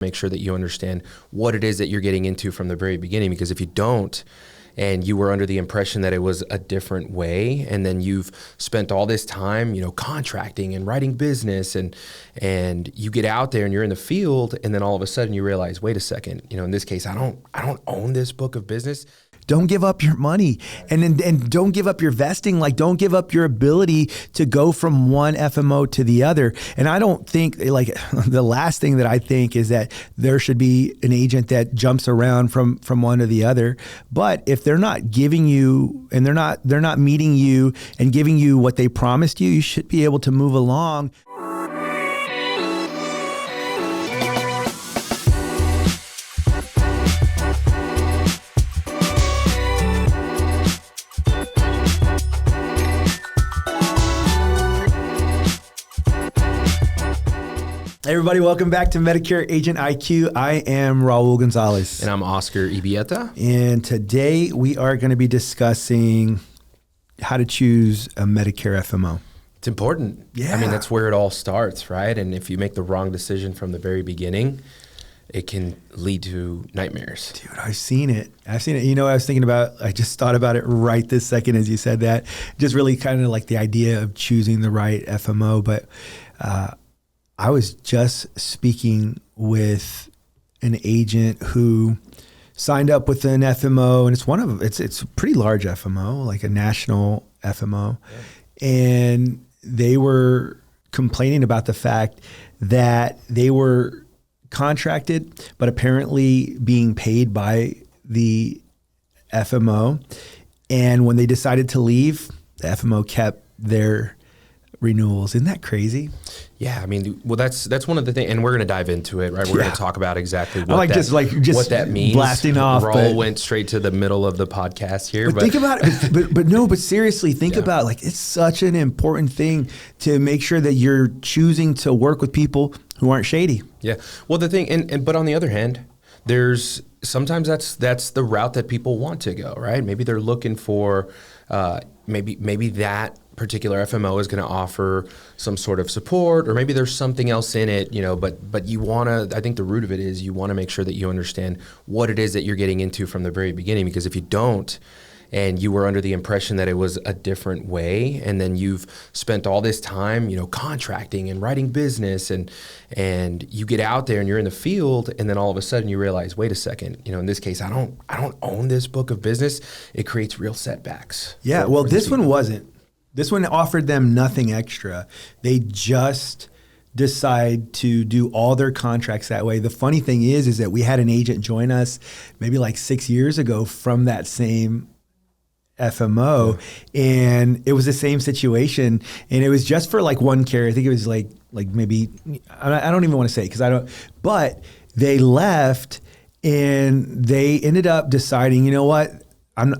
Make sure that you understand what it is that you're getting into from the very beginning, because if you don't, and you were under the impression that it was a different way, and then you've spent all this time, contracting and writing business, and you get out there and you're in the field, and then all of a sudden you realize, wait a second, in this case, I don't own this book of business. Don't give up your money, and don't give up your vesting. Like, don't give up your ability to go from one FMO to the other. And I don't think, the last thing that I think is that there should be an agent that jumps around from one to the other. But if they're not giving you, and they're not meeting you and giving you what they promised you, you should be able to move along. Hey everybody, welcome back to Medicare Agent IQ. I am Raul Gonzalez. And I'm Oscar Ibieta. And today we are going to be discussing how to choose a Medicare FMO. It's important. Yeah. I mean, that's where it all starts, right? And if you make the wrong decision from the very beginning, it can lead to nightmares. Dude, I've seen it. I just thought about it right this second as you said that. Just really kind of like the idea of choosing the right FMO. But I was just speaking with an agent who signed up with an FMO, and it's a pretty large FMO, like a national FMO. Yeah. And they were complaining about the fact that they were contracted, but apparently being paid by the FMO. And when they decided to leave, the FMO kept their renewals. Isn't that crazy? Yeah, I mean, well, that's one of the things, and we're going to dive into it, right? We're going to talk about exactly what what that means. Blasting off. Raul went straight to the middle of the podcast here. But think about it. But seriously, think about it's such an important thing to make sure that you're choosing to work with people who aren't shady. Yeah. Well, the thing, but on the other hand, there's sometimes that's the route that people want to go, right? Maybe they're looking for maybe that particular FMO is going to offer some sort of support, or maybe there's something else in it, but you want to, I think the root of it is you want to make sure that you understand what it is that you're getting into from the very beginning, because if you don't, and you were under the impression that it was a different way, and then you've spent all this time, contracting and writing business, and you get out there and you're in the field, and then all of a sudden you realize, wait a second, in this case, I don't own this book of business. It creates real setbacks. Yeah, well, this one wasn't. This one offered them nothing extra. They just decide to do all their contracts that way. The funny thing is that we had an agent join us maybe like 6 years ago from that same FMO, and it was the same situation, and it was just for like one carrier. I think it was like maybe, I don't even want to say it but they left and they ended up deciding, you know what, I'm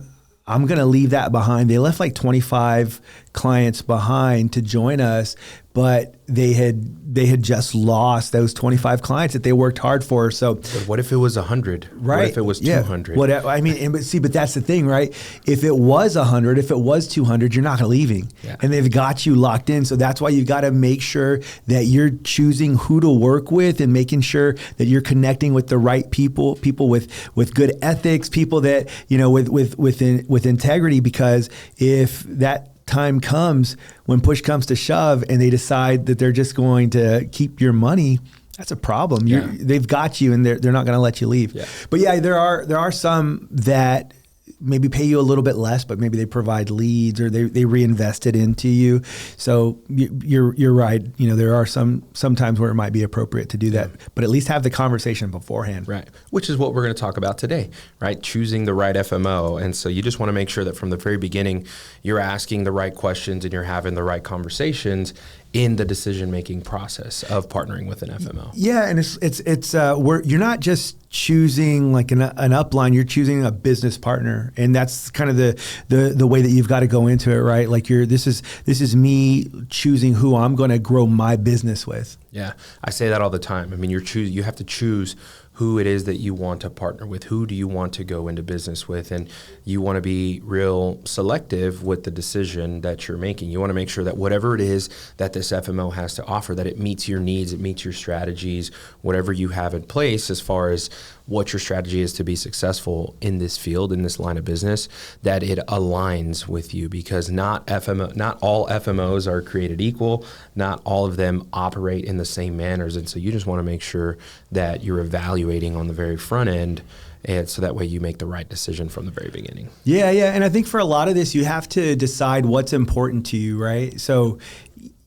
going to leave that behind. They left like 25 clients behind to join us, but they had just lost those 25 clients that they worked hard for. So but what if it was 100? Right. What if it was 200? But that's the thing, right? If it was 100, if it was 200, you're not leaving. Yeah. And they've got you locked in. So that's why you got to make sure that you're choosing who to work with and making sure that you're connecting with the right people with good ethics, people that, with integrity, because if that time comes when push comes to shove and they decide that they're just going to keep your money, that's a problem. Yeah. They've got you and they're not going to let you leave. Yeah. But yeah, there are some that maybe pay you a little bit less, but maybe they provide leads or they reinvest it into you. So you're right. There are some times where it might be appropriate to do that, but at least have the conversation beforehand. Right. Which is what we're going to talk about today, right? Choosing the right FMO. And so you just want to make sure that from the very beginning, you're asking the right questions and you're having the right conversations in the decision-making process of partnering with an FMO. Yeah, and you're not just choosing like an upline, you're choosing a business partner, and that's kind of the way that you've got to go into it, right? Like this is me choosing who I'm going to grow my business with. Yeah, I say that all the time. I mean, you have to choose who it is that you want to partner with. Who do you want to go into business with? And you want to be real selective with the decision that you're making. You want to make sure that whatever it is that this FMO has to offer, that it meets your needs, it meets your strategies, whatever you have in place as far as what your strategy is to be successful in this field, in this line of business, that it aligns with you, because not all FMOs are created equal. Not all of them operate in the same manners. And so you just want to make sure that you're evaluating on the very front end, and so that way you make the right decision from the very beginning. Yeah. And I think for a lot of this, you have to decide what's important to you, right? So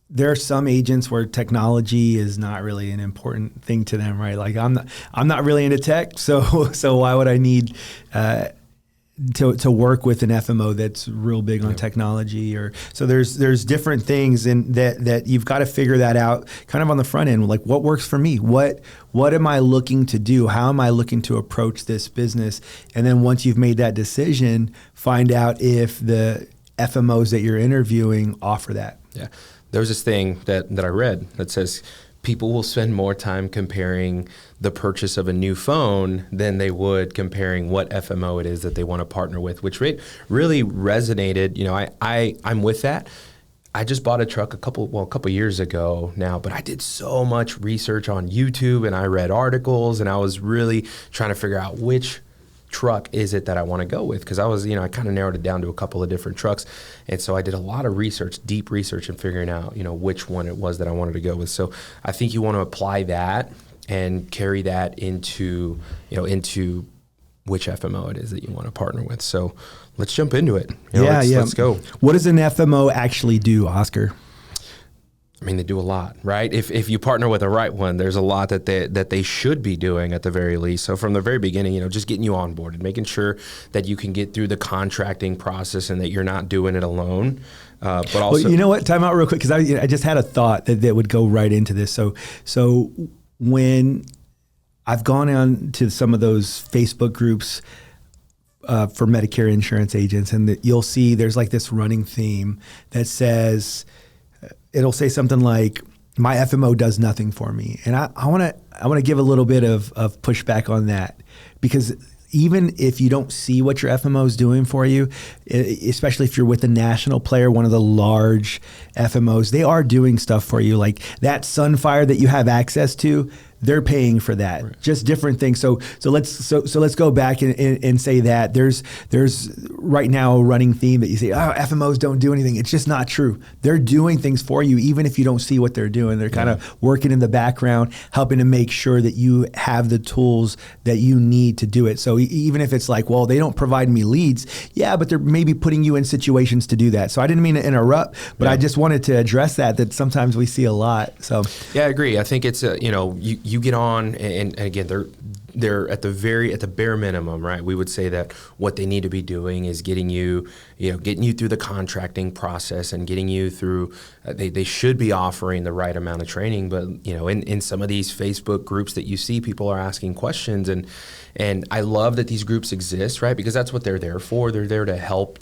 there are some agents where technology is not really an important thing to them, right? Like I'm not really into tech, so why would I need to work with an FMO that's real big on technology? Or so there's different things, and that you've got to figure that out kind of on the front end. Like, what works for me? What am I looking to do? How am I looking to approach this business? And then once you've made that decision, find out if the FMOs that you're interviewing offer that. Yeah. There's this thing that I read that says people will spend more time comparing the purchase of a new phone than they would comparing what FMO it is that they want to partner with, which really resonated. You know, I'm with that. I just bought a truck a couple years ago now, but I did so much research on YouTube, and I read articles, and I was really trying to figure out which truck is it that I want to go with, because I kind of narrowed it down to a couple of different trucks, and so I did a lot of research, deep research, and figuring out which one it was that I wanted to go with. So I think you want to apply that and carry that into which FMO it is that you want to partner with. So let's jump into it. Let's go. What does an FMO actually do, Oscar? I mean, they do a lot, right? If you partner with the right one, there's a lot that they should be doing at the very least. So from the very beginning, just getting you onboarded, making sure that you can get through the contracting process and that you're not doing it alone. But also, well, you know what? Time out real quick, because I just had a thought that would go right into this. So when I've gone on to some of those Facebook groups for Medicare insurance agents, and you'll see there's like this running theme that says, it'll say something like, my FMO does nothing for me. And I want to give a little bit of pushback on that, because even if you don't see what your FMO is doing for you, especially if you're with a national player, one of the large FMOs, they are doing stuff for you. Like that Sunfire that you have access to, they're paying for that. Right. Just different things. So let's go back and say that there's right now a running theme that you say, FMOs don't do anything. It's just not true. They're doing things for you, even if you don't see what they're doing. They're kind of working in the background, helping to make sure that you have the tools that you need to do it. So even if it's like, well, they don't provide me leads, but they're maybe putting you in situations to do that. So I didn't mean to interrupt, but I just wanted to address that sometimes we see a lot. So yeah, I agree. I think it's you get on, and again, they're at the bare minimum, right? We would say that what they need to be doing is getting you through the contracting process and getting you through. They should be offering the right amount of training, but in some of these Facebook groups that you see, people are asking questions, and I love that these groups exist, right? Because that's what they're there for. They're there to help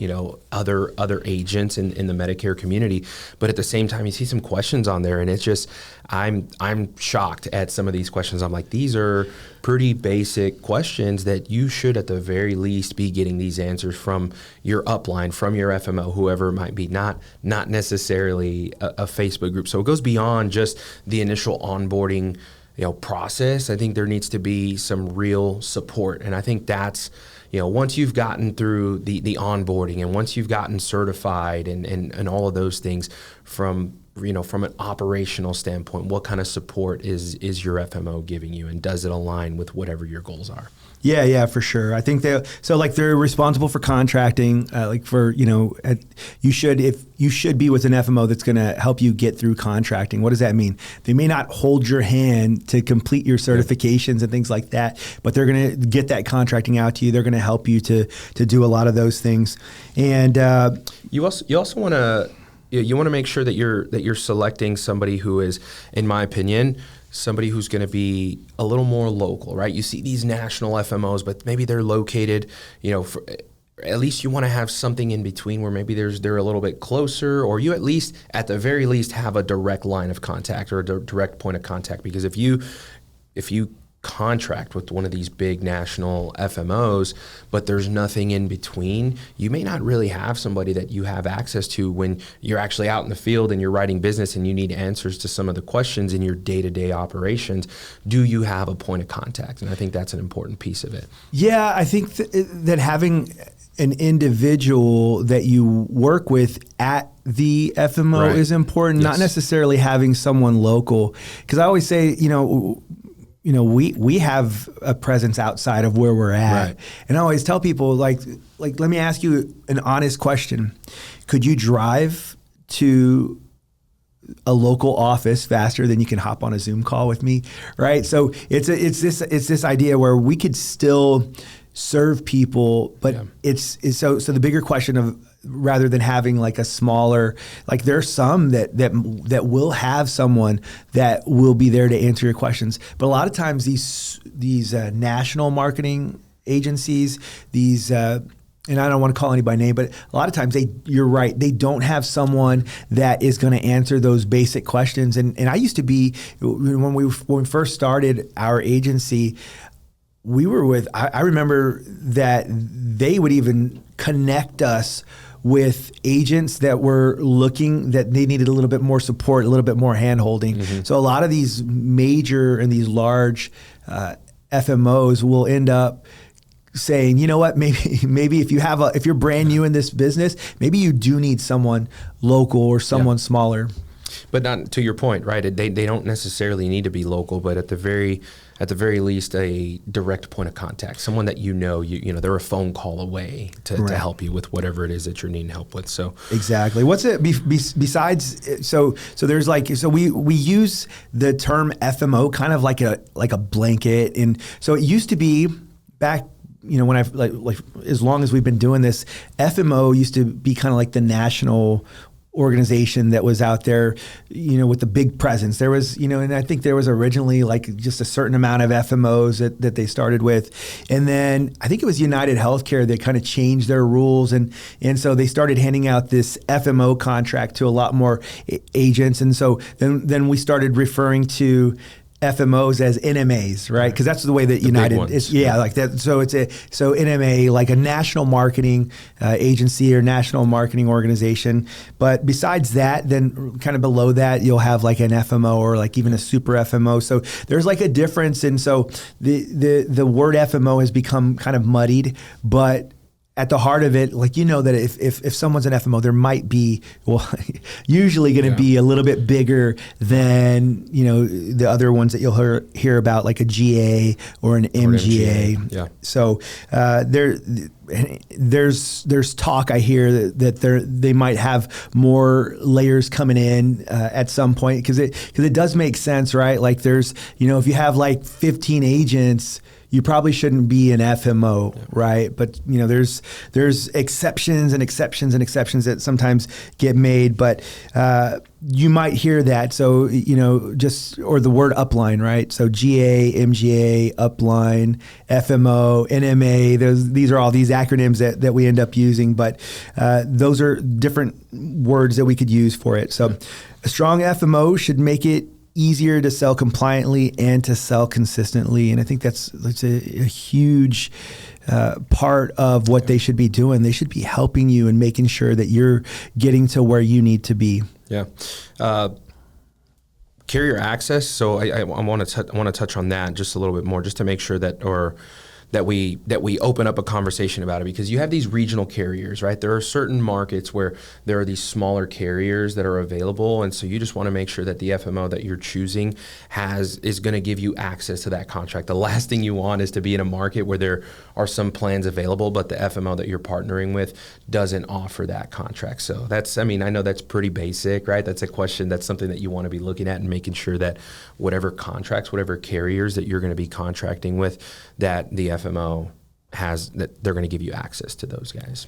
other agents in the Medicare community. But at the same time, you see some questions on there, and it's just I'm shocked at some of these questions. I'm like, these are pretty basic questions that you should at the very least be getting these answers from your upline, from your FMO, whoever it might be, not necessarily a Facebook group. So it goes beyond just the initial onboarding process. I think there needs to be some real support. And I think that's, once you've gotten through the onboarding, and once you've gotten certified and all of those things, from an operational standpoint, what kind of support is your FMO giving you, and does it align with whatever your goals are? Yeah, for sure. I think they're responsible for contracting. You should be with an FMO that's going to help you get through contracting. What does that mean? They may not hold your hand to complete your certifications and things like that, but they're going to get that contracting out to you. They're going to help you to do a lot of those things. And you also want to. You want to make sure that you're selecting somebody who is, in my opinion, somebody who's going to be a little more local, right? You see these national FMOs, but maybe they're located, at least you want to have something in between where maybe they're a little bit closer, or you at least, at the very least, have a direct line of contact or a direct point of contact. Because if you contract with one of these big national FMOs, but there's nothing in between, you may not really have somebody that you have access to when you're actually out in the field and you're writing business and you need answers to some of the questions in your day-to-day operations. Do you have a point of contact? And I think that's an important piece of it. Yeah, I think that having an individual that you work with at the FMO is important, not necessarily having someone local. Because I always say, we have a presence outside of where we're at. Right. And I always tell people, like, let me ask you an honest question. Could you drive to a local office faster than you can hop on a Zoom call with me? Right. So it's this idea where we could still serve people, but it's so the bigger question of, rather than having like a smaller, like there's some that will have someone that will be there to answer your questions. But a lot of times these national marketing agencies, and I don't want to call anybody by name, but a lot of times you're right, they don't have someone that is going to answer those basic questions. And I used to be, when we first started our agency, I remember that they would even connect us with agents that were that they needed a little bit more support, a little bit more hand-holding. Mm-hmm. So a lot of these major and these large FMOs will end up saying, you know what, maybe if you're brand new in this business, maybe you do need someone local or someone smaller. But not to your point, right? They don't necessarily need to be local, but at the very least, a direct point of contact, someone that they're a phone call away to help you with whatever it is that you're needing help with. So exactly. What's it besides? So there's we use the term FMO kind of like a blanket, and so it used to be back. When I've like as long as we've been doing this, FMO used to be kind of like the national organization that was out there, with the big presence. There was, and I think there was originally like just a certain amount of FMOs that they started with. And then I think it was United Healthcare that kind of changed their rules. And so they started handing out this FMO contract to a lot more agents. And so then we started referring to FMOs as NMAs, right? Because that's the way that United is. Yeah, like that. So so NMA, like a national marketing agency or national marketing organization. But besides that, then kind of below that, you'll have like an FMO or like even a super FMO. So there's like a difference. And so the word FMO has become kind of muddied, but at the heart of it, like, that if someone's an FMO, there might be, usually going to be a little bit bigger than, the other ones that you'll hear about, like a GA or an MGA. Yeah. So there's talk I hear that they might have more layers coming in at some point, because it does make sense, right? Like there's, if you have like 15 agents, you probably shouldn't be an FMO, right? But there's exceptions and exceptions and exceptions that sometimes get made. But you might hear that. So or the word upline, right? So GA, MGA, upline, FMO, NMA. These are all these acronyms that we end up using. But those are different words that we could use for it. So a strong FMO should make it easier to sell compliantly and to sell consistently. And I think that's a huge part of what they should be doing. They should be helping you and making sure that you're getting to where you need to be. Yeah. Carrier access. So I want to touch on that just a little bit more, just to make sure that we open up a conversation about it, because you have these regional carriers, right? There are certain markets where there are these smaller carriers that are available, and so you just want to make sure that the FMO that you're choosing is going to give you access to that contract. The last thing you want is to be in a market where there are some plans available, but the FMO that you're partnering with doesn't offer that contract. So I know that's pretty basic, right? That's a question, that's something that you want to be looking at and making sure that whatever contracts, whatever carriers that you're going to be contracting with, that the FMO has, that they're going to give you access to those guys.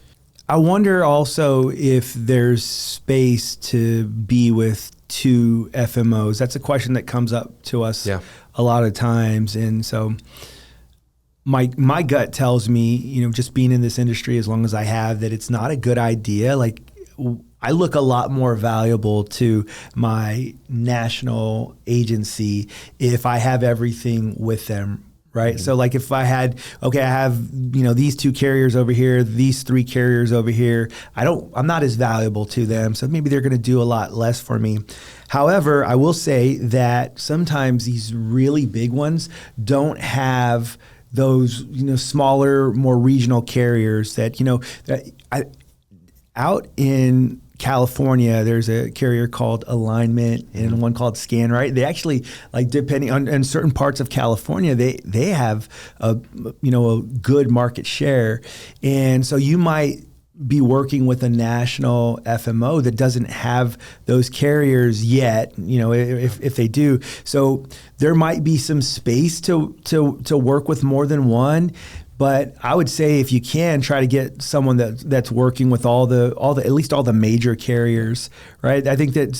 I wonder also if there's space to be with two FMOs. That's a question that comes up to us a lot of times. And so my gut tells me, just being in this industry as long as I have, that it's not a good idea. Like, I look a lot more valuable to my national agency if I have everything with them. Right. So like if I had, I have, these 2 carriers over here, these 3 carriers over here, I'm not as valuable to them. So maybe they're going to do a lot less for me. However, I will say that sometimes these really big ones don't have those, smaller, more regional carriers that, out in California, there's a carrier called Alignment and one called Scan, right? They actually, like, depending on in certain parts of California, they have a good market share. And so you might be working with a national FMO that doesn't have those carriers yet, if they do. So there might be some space to work with more than one. But I would say if you can, try to get someone that's working with all the at least all the major carriers, right? I think that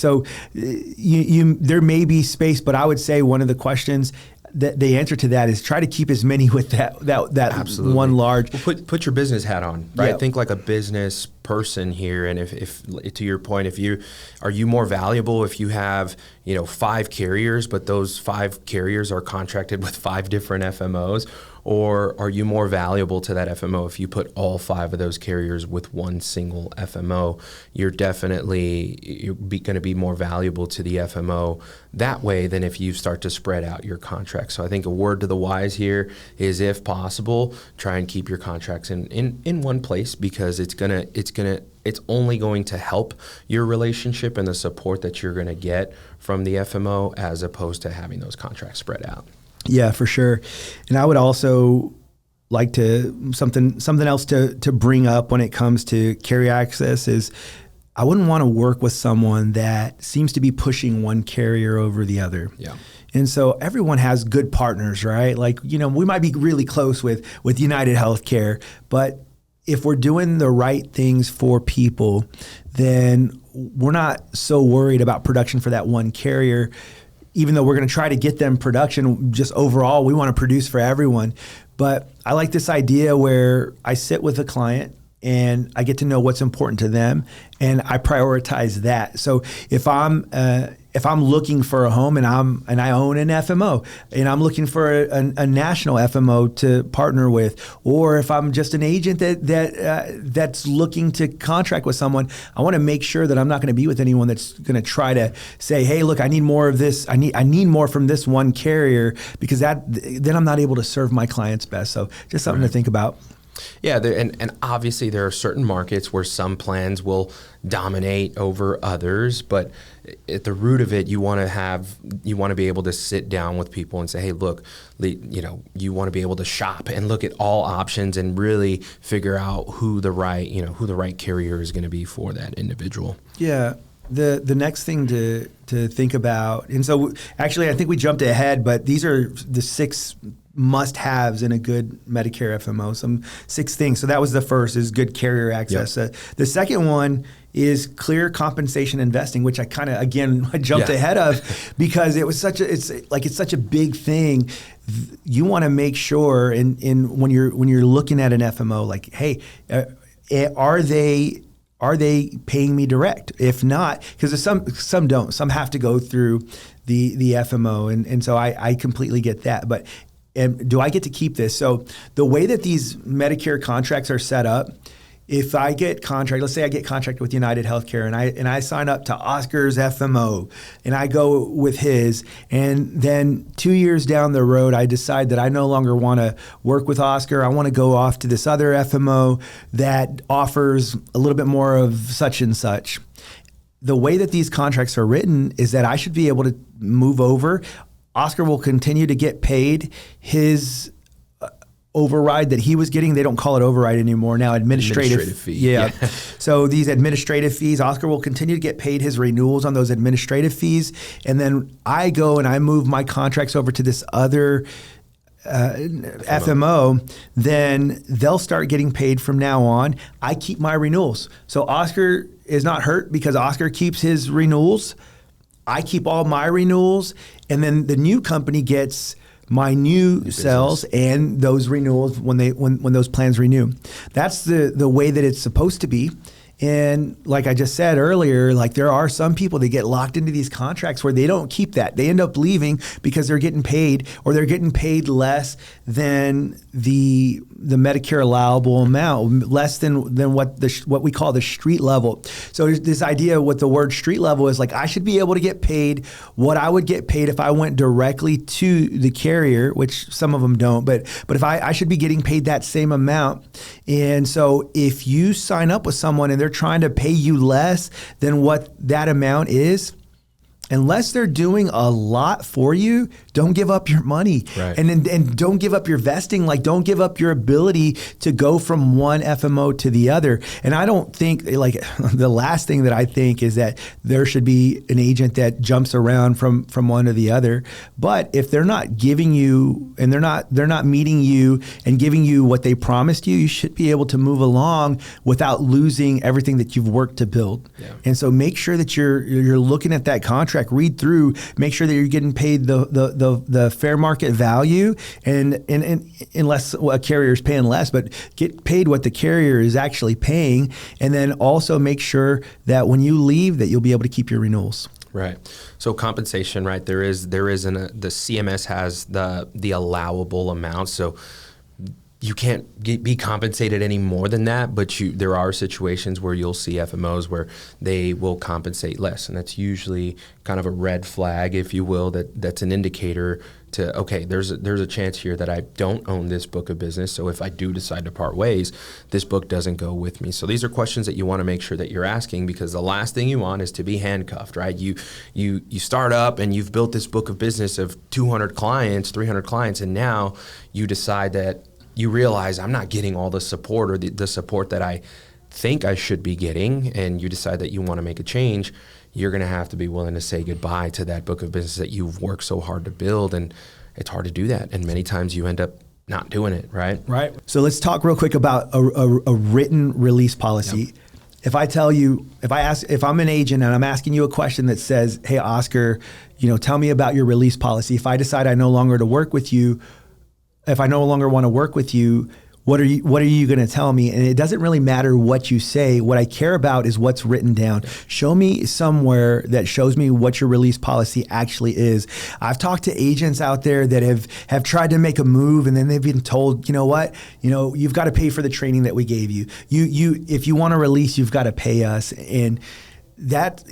there may be space, but I would say one of the questions that the answer to that is try to keep as many with that Absolutely. one large. Well, put your business hat on, right? Yeah. Think like a business person here, and if to your point, are you more valuable if you have 5 carriers, but those 5 carriers are contracted with 5 different FMOs? Or are you more valuable to that FMO if you put all 5 of those carriers with one single FMO? You're definitely going to be more valuable to the FMO that way than if you start to spread out your contracts. So I think a word to the wise here is, if possible, try and keep your contracts in one place, because it's only going to help your relationship and the support that you're going to get from the FMO, as opposed to having those contracts spread out. Yeah, for sure. And I would also like to something else to bring up when it comes to carrier access is, I wouldn't want to work with someone that seems to be pushing one carrier over the other. Yeah. And so everyone has good partners, right? Like, we might be really close with United Healthcare, but if we're doing the right things for people, then we're not so worried about production for that one carrier. Even though we're going to try to get them production, just overall, we want to produce for everyone. But I like this idea where I sit with a client and I get to know what's important to them, and I prioritize that. So if I'm looking for a home and I own an FMO and I'm looking for a national FMO to partner with, or if I'm just an agent that's looking to contract with someone, I want to make sure that I'm not going to be with anyone that's going to try to say, hey, look, I need more of this. I need more from this one carrier, because then I'm not able to serve my clients best. So just something to think about. Yeah, and obviously there are certain markets where some plans will dominate over others, but at the root of it, you want to be able to sit down with people and say, hey, look, you want to be able to shop and look at all options and really figure out who the right carrier is going to be for that individual. Yeah. The next thing to think about, and so actually I think we jumped ahead, but these are the 6 must-haves in a good Medicare FMO, some 6 things. So that was the first, is good carrier access. Yep. The second one is clear compensation investing, which I kind of, again, jumped ahead of, because it's such a big thing. You want to make sure when you're looking at an FMO, like, hey, are they paying me direct? If not, because some don't, some have to go through the FMO, and so I completely get that. But do I get to keep this? So the way that these Medicare contracts are set up, if I get let's say I get contracted with United Healthcare, and I sign up to Oscar's FMO and I go with his, and then 2 years down the road I decide that I no longer want to work with Oscar. I want to go off to this other FMO that offers a little bit more of such and such. The way that these contracts are written is that I should be able to move over. Oscar will continue to get paid his override that he was getting. They don't call it override anymore now. Administrative fee. Yeah. So these administrative fees, Oscar will continue to get paid his renewals on those administrative fees. And then I go and I move my contracts over to this other FMO, then they'll start getting paid from now on. I keep my renewals. So Oscar is not hurt because Oscar keeps his renewals. I keep all my renewals, and then the new company gets my new sales and those renewals when those plans renew. That's the way that it's supposed to be. And like I just said earlier, like there are some people that get locked into these contracts where they don't keep that. They end up leaving because they're getting paid, or they're getting paid less than the Medicare allowable amount, less than what we call the street level. So this idea with the word street level is like, I should be able to get paid what I would get paid if I went directly to the carrier, which some of them don't, but if I should be getting paid that same amount. And so if you sign up with someone and they're trying to pay you less than what that amount is, unless they're doing a lot for you, don't give up your money. Right. And don't give up your vesting. Like, don't give up your ability to go from one FMO to the other. And I don't think, like, the last thing that I think is that there should be an agent that jumps around from one to the other. But if they're not giving you, and they're not meeting you and giving you what they promised you, you should be able to move along without losing everything that you've worked to build. Yeah. And so make sure that you're looking at that contract, read through, make sure that you're getting paid the fair market value, and unless a carrier is paying less, but get paid what the carrier is actually paying, and then also make sure that when you leave that you'll be able to keep your renewals. Right. So compensation, right? the CMS has the allowable amount. So you can't be compensated any more than that, but there are situations where you'll see FMOs where they will compensate less, and that's usually kind of a red flag, if you will, that's an indicator to, okay, there's a chance here that I don't own this book of business, so if I do decide to part ways, this book doesn't go with me. So these are questions that you want to make sure that you're asking, because the last thing you want is to be handcuffed, right? You start up and you've built this book of business of 200 clients, 300 clients, and now you decide that you realize I'm not getting all the support, or the support that I think I should be getting, and you decide that you want to make a change, you're going to have to be willing to say goodbye to that book of business that you've worked so hard to build. And it's hard to do that. And many times you end up not doing it, right? Right. So let's talk real quick about a written release policy. Yep. If I'm an agent and I'm asking you a question that says, hey, Oscar, tell me about your release policy. If I decide I no longer to work with you, if I no longer want to work with you, what are you going to tell me? And it doesn't really matter what you say. What I care about is what's written down. Show me somewhere that shows me what your release policy actually is. I've talked to agents out there that have tried to make a move, and then they've been told, you've got to pay for the training that we gave you. If you want to release, you've got to pay us. And that,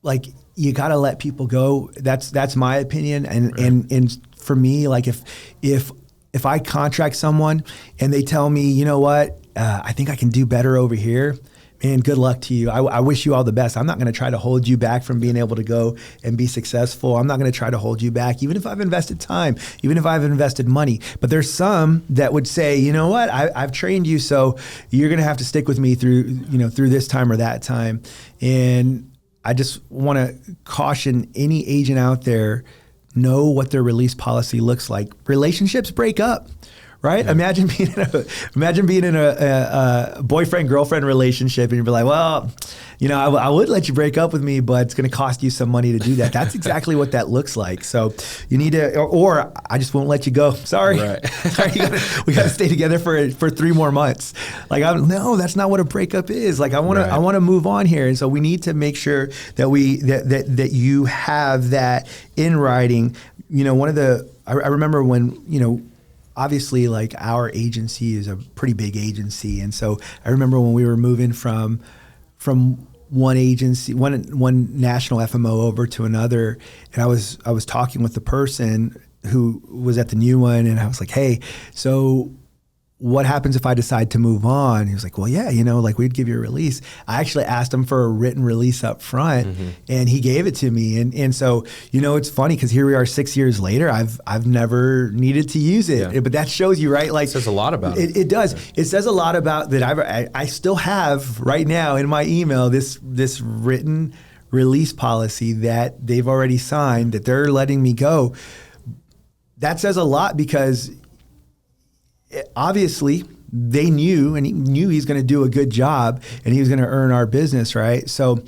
like, you got to let people go. That's my opinion. And for me, like, if I contract someone and they tell me, you know what, I think I can do better over here, man, good luck to you. I wish you all the best. I'm not going to try to hold you back from being able to go and be successful. I'm not going to try to hold you back, even if I've invested time, even if I've invested money. But there's some that would say, you know what, I've trained you, so you're going to have to stick with me through this time or that time. And I just want to caution any agent out there, know what their release policy looks like. Relationships break up, right? Yeah. Imagine being in a boyfriend-girlfriend relationship, and you'd be like, well, I would let you break up with me, but it's going to cost you some money to do that. That's exactly what that looks like. So you need to, or I just won't let you go. Sorry. Right. Sorry, we got to stay together for 3 more months. Like, no, that's not what a breakup is. Like, I want to move on here. And so we need to make sure that that you have that in writing. I remember when, obviously, like, our agency is a pretty big agency. And so I remember when we were moving from one agency, one national FMO over to another, and I was talking with the person who was at the new one, and I was like, hey, so what happens if I decide to move on? He was like, well, yeah, like, we'd give you a release. I actually asked him for a written release up front, and he gave it to me. And so, it's funny, because here we are 6 years later, I've never needed to use it. Yeah. But that shows you, right? Like, it says a lot about it. It does. Yeah. It says a lot about that. I still have right now in my email this written release policy that they've already signed, that they're letting me go. That says a lot, because obviously, they knew, and he knew he's going to do a good job and he was going to earn our business, right? So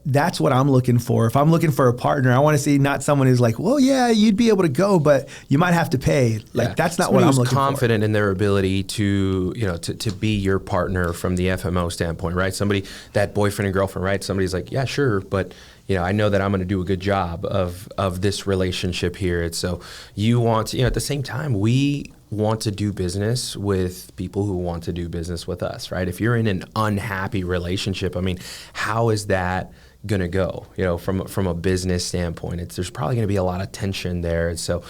that's what I'm looking for. If I'm looking for a partner, I want to see not someone who's like, well, yeah, you'd be able to go, but you might have to pay. Like, that's not what I'm looking for. Confident in their ability to, to be your partner from the FMO standpoint, right? Somebody, that boyfriend and girlfriend, right? Somebody's like, yeah, sure, but I know that I'm going to do a good job of this relationship here. And so you want to, at the same time, we want to do business with people who want to do business with us, right? If you're in an unhappy relationship, I mean, how is that going to go? From a business standpoint, there's probably going to be a lot of tension there. And so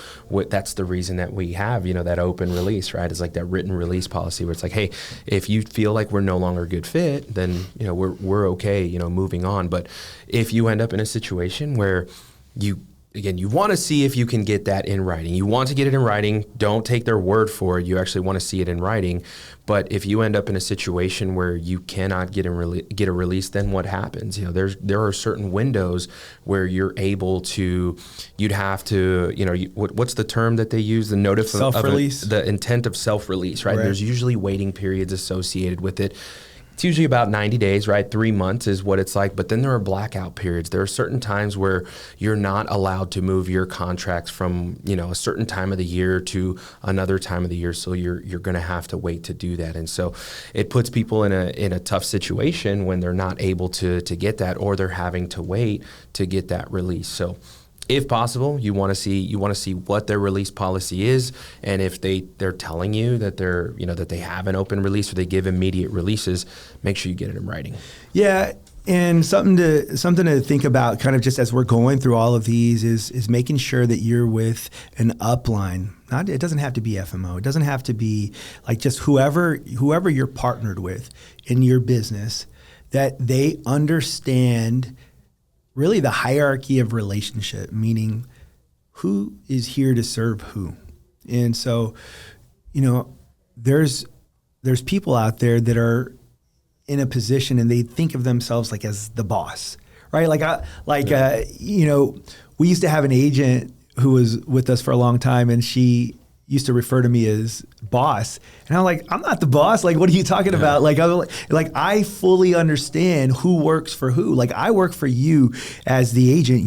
that's the reason that we have, that open release, right? It's like that written release policy where it's like, hey, if you feel like we're no longer a good fit, then, we're okay, moving on. But if you end up in a situation where you want to see if you can get that in writing. You want to get it in writing. Don't take their word for it. You actually want to see it in writing. But if you end up in a situation where you cannot get a release, then what happens? There are certain windows where you're able to. You'd have to. What's the term that they use? The notice of self-release. The intent of self-release, right? There's usually waiting periods associated with it. It's usually about 90 days, right? 3 months is what it's like. But then there are blackout periods. There are certain times where you're not allowed to move your contracts from, a certain time of the year to another time of the year. So you're going to have to wait to do that. And so it puts people in a tough situation when they're not able to get that, or they're having to wait to get that release. So if possible, you want to see what their release policy is, and if they're telling you that that they have an open release or they give immediate releases, make sure you get it in writing. Yeah, and something to think about, kind of just as we're going through all of these, is making sure that you're with an upline. It doesn't have to be FMO. It doesn't have to be like just whoever you're partnered with in your business, that they understand really the hierarchy of relationship, meaning who is here to serve who. And so, there's people out there that are in a position and they think of themselves like as the boss, right? We used to have an agent who was with us for a long time, and she used to refer to me as boss. And I'm like, I'm not the boss. Like, what are you talking about? I fully understand who works for who. Like, I work for you as the agent.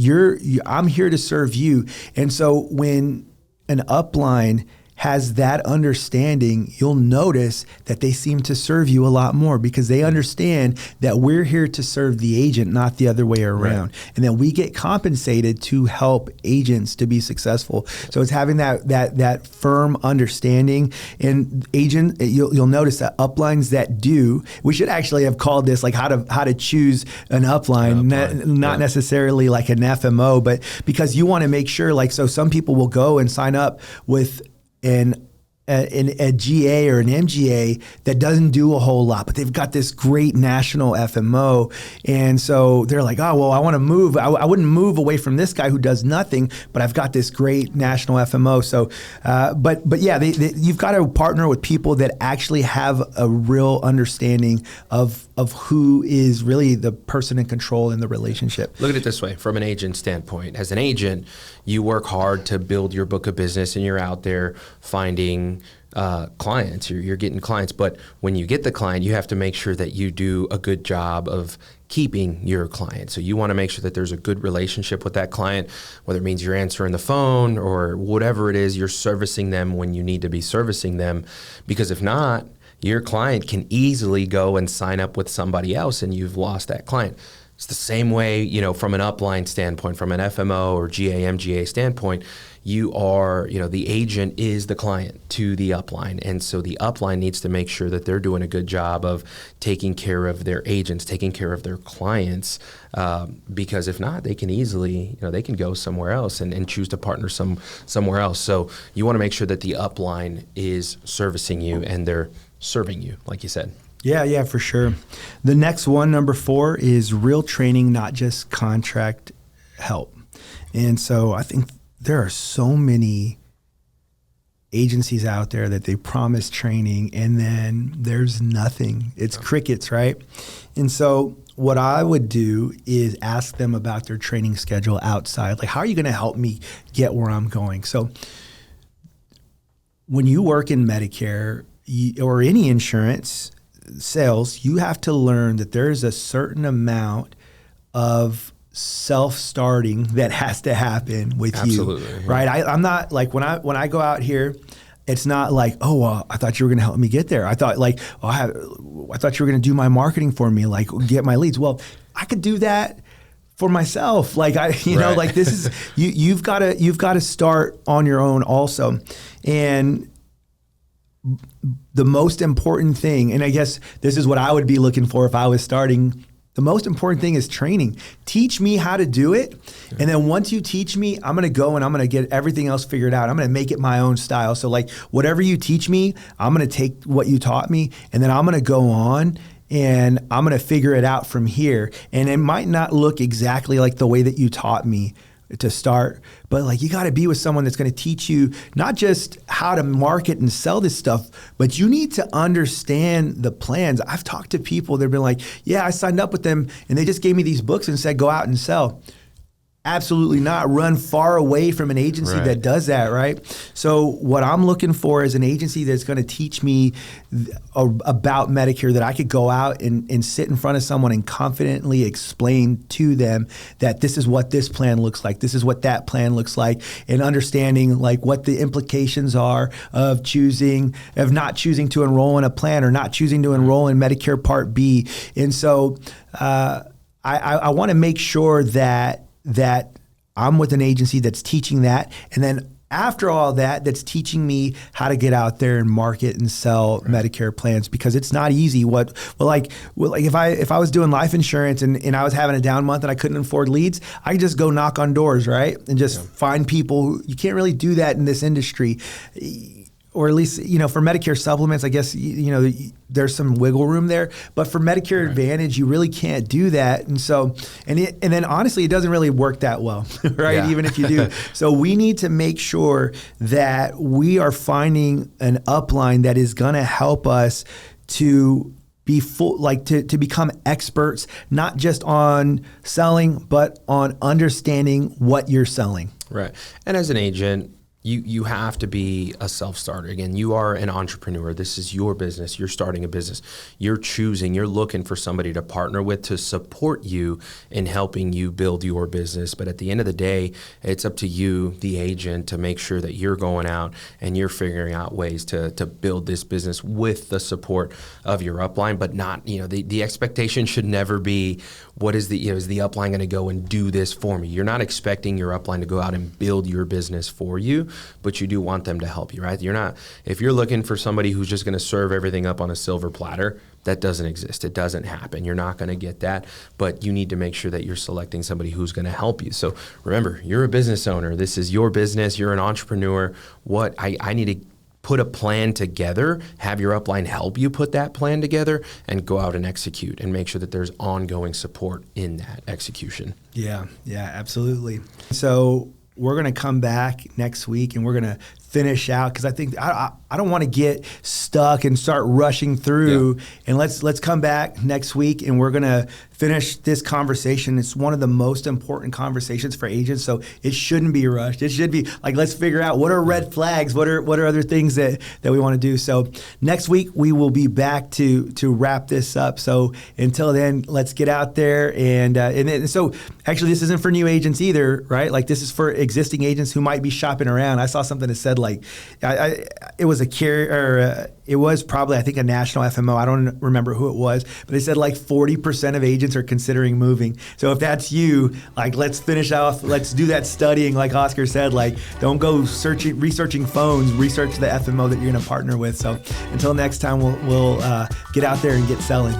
I'm here to serve you. And so when an upline has that understanding, you'll notice that they seem to serve you a lot more, because they understand that we're here to serve the agent, not the other way around. Right. And then we get compensated to help agents to be successful. So it's having that firm understanding. And you'll notice that uplines that do, we should actually have called this like how to choose an upline, not necessarily like an FMO, but because you want to make sure, so some people will go and sign up with a GA or an MGA that doesn't do a whole lot, but they've got this great national FMO. And so they're like, oh, well, I want to move. I wouldn't move away from this guy who does nothing, but I've got this great national FMO. So, but yeah, you've got to partner with people that actually have a real understanding of who is really the person in control in the relationship. Look at it this way, from an agent standpoint. As an agent, you work hard to build your book of business, and you're out there finding clients. You're getting clients. But when you get the client, you have to make sure that you do a good job of keeping your client. So you want to make sure that there's a good relationship with that client, whether it means you're answering the phone or whatever it is, you're servicing them when you need to be servicing them. Because if not, your client can easily go and sign up with somebody else, and you've lost that client. It's the same way, from an upline standpoint, from an FMO or GA, MGA standpoint, you are, the agent is the client to the upline. And so the upline needs to make sure that they're doing a good job of taking care of their agents, taking care of their clients, because if not, they can easily, they can go somewhere else and choose to partner somewhere else. So you want to make sure that the upline is servicing you and they're serving you, like you said. Yeah, for sure. The next one, number 4, is real training, not just contract help. And so I think there are so many agencies out there that they promise training and then there's nothing. It's crickets, right? And so what I would do is ask them about their training schedule outside. Like, how are you going to help me get where I'm going? So when you work in Medicare, or any insurance sales, you have to learn that there's a certain amount of self-starting that has to happen with Absolutely, you, yeah. right? I'm not like when I go out here, it's not like, oh, I thought you were going to help me get there. I thought like, I thought you were going to do my marketing for me, like get my leads. Well, I could do that for myself. Like you know, like this is you've got to start on your own also, and the most important thing, and I guess this is what I would be looking for if I was starting. The most important thing is training. Teach me how to do it. And then once you teach me, I'm going to go and I'm going to get everything else figured out. I'm going to make it my own style. So like whatever you teach me, I'm going to take what you taught me and then I'm going to go on and I'm going to figure it out from here. And it might not look exactly like the way that you taught me to start, but like you got to be with someone that's going to teach you not just how to market and sell this stuff, but you need to understand the plans. I've talked to people that have been like, yeah, I signed up with them and they just gave me these books and said, go out and sell. Absolutely not. Run far away from an agency that does that, right? So what I'm looking for is an agency that's going to teach me about Medicare, that I could go out and sit in front of someone and confidently explain to them that this is what this plan looks like, this is what that plan looks like, and understanding like what the implications are of not choosing to enroll in a plan or not choosing to enroll in Medicare Part B. And so I want to make sure that I'm with an agency that's teaching that. And then after all that's teaching me how to get out there and market and sell Medicare plans, because it's not easy. Like if I was doing life insurance and I was having a down month and I couldn't afford leads, I could just go knock on doors, right? And just find people. You can't really do that in this industry. Or at least, for Medicare supplements, I guess, there's some wiggle room there. But for Medicare Advantage, you really can't do that. And so, and then honestly, it doesn't really work that well, right? Yeah. Even if you do. So we need to make sure that we are finding an upline that is going to help us to be to become experts, not just on selling, but on understanding what you're selling. Right. And as an agent, you have to be a self-starter. Again, you are an entrepreneur. This is your business. You're starting a business. You're looking for somebody to partner with to support you in helping you build your business. But at the end of the day, it's up to you, the agent, to make sure that you're going out and you're figuring out ways to build this business with the support of your upline, but not, the expectation should never be, is the upline going to go and do this for me? You're not expecting your upline to go out and build your business for you, but you do want them to help you, right? If you're looking for somebody who's just going to serve everything up on a silver platter, that doesn't exist. It doesn't happen. You're not going to get that, but you need to make sure that you're selecting somebody who's going to help you. So remember, you're a business owner. This is your business. You're an entrepreneur. I need to put a plan together, have your upline help you put that plan together, and go out and execute and make sure that there's ongoing support in that execution. Yeah, absolutely. So we're going to come back next week and we're going to finish out, because I think I don't want to get stuck and start rushing through. Yeah. And let's come back next week and we're going to finish this conversation. It's one of the most important conversations for agents, so it shouldn't be rushed. It should be like, let's figure out what are red flags, what are other things that we want to do. So next week we will be back to wrap this up. So until then, let's get out there and so actually this isn't for new agents either, right? Like this is for existing agents who might be shopping around. I saw something that said like it was a carrier, it was probably, I think, a national FMO. I don't remember who it was, but they said like 40% of agents are considering moving. So if that's you, like, let's finish off, let's do that studying, like Oscar said, like, don't go researching phones, research the FMO that you're going to partner with. So until next time, we'll get out there and get selling.